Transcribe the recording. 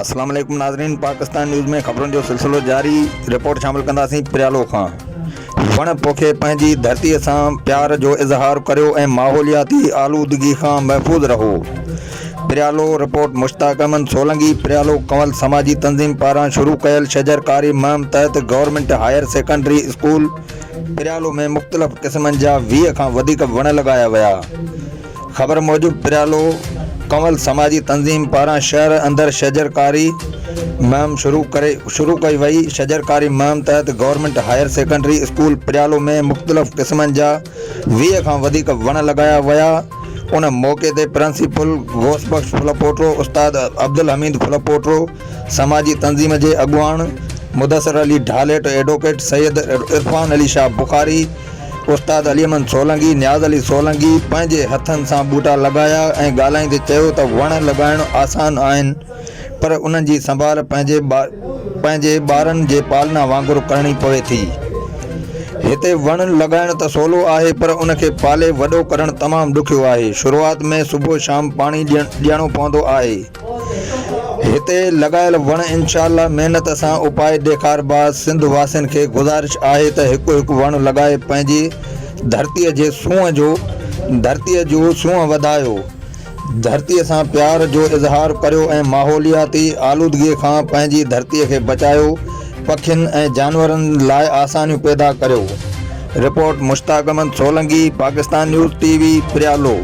अस्सलाम वालेकुम नाज़रीन। पाकिस्तान न्यूज़ में ख़बरों जो सिलसिलो जारी। रिपोर्ट शामिल कंदासीं प्रियालो खां। वण पोखे पंहिंजी धरतीअ सां प्यार जो इज़हार करियो ऐं माहौलियाती आलूदगी खां महफ़ूज़ रहो। प्रियालो रिपोर्ट मुश्ताक अहमद सोलंकी। प्रियालो कंवल समाजी तंज़ीम पारां शुरू कयल शजरकारी मुहिम तहत गवर्नमेंट हायर सेकेंडरी स्कूल प्रियालो में मुख़्तलिफ़ क़िस्मनि जा 20 खां वधीक वण लॻाया विया। ख़बर मूजिबि प्रियालो कंवल समाजी तंज़ीम पारां शहर अंदरि शजरकारी मुहिम शुरू कई वई। शजरकारी मुहिम तहत गवर्नमेंट हायर सेकेंडरी स्कूल प्रियालो में मुख़्तलिफ़ क़िस्मनि जा 20 खां वधीक वण लॻाया विया। उन मौक़े ते प्रिंसिपल गौसबख्श फुलपोटो, उस्ताद अब्दुल हमीद फुलपोटो, समाजी तंज़ीम जे अॻुवाण मुदस्सिर अली ढालेट, एडवोकेट सैयद इरफान अली शाह बुखारी, उस्ताद अली अहमद सोलंकी, नियाज़ अली सोलंकी पंहिंजे हथनि सां ॿूटा लॻाया ऐं ॻाल्हाईंदे चयो त वण लॻाइणु आसान आहिनि, पर उन्हनि जी संभाल पंहिंजे ॿारनि जे पालना वांगुरु करणी पवे थी। हिते वण लॻाइणु त सवलो आहे, पर उनखे पाले वॾो करणु तमामु ॾुखियो आहे। शुरूआत में सुबुह शाम पाणी ॾियणो पवंदो आहे। हिते लॻायल वण इंशाअल्लाह महिनत सां उपाए ॾेखारबाज़। सिंध वासियुनि खे गुज़ारिश आहे त हिकु हिकु वण लॻाए पंहिंजी धरतीअ जो सूंहं वधायो। धरतीअ सां प्यार जो इज़हार करियो ऐं माहौलियाती आलूदगीअ खां पंहिंजी धरतीअ खे बचायो। पखियुनि ऐं जानवरनि लाइ आसानियूं पैदा करियो। Report Mushtaq Ahmed Solanki, Pakistan news TV, प्रियालो।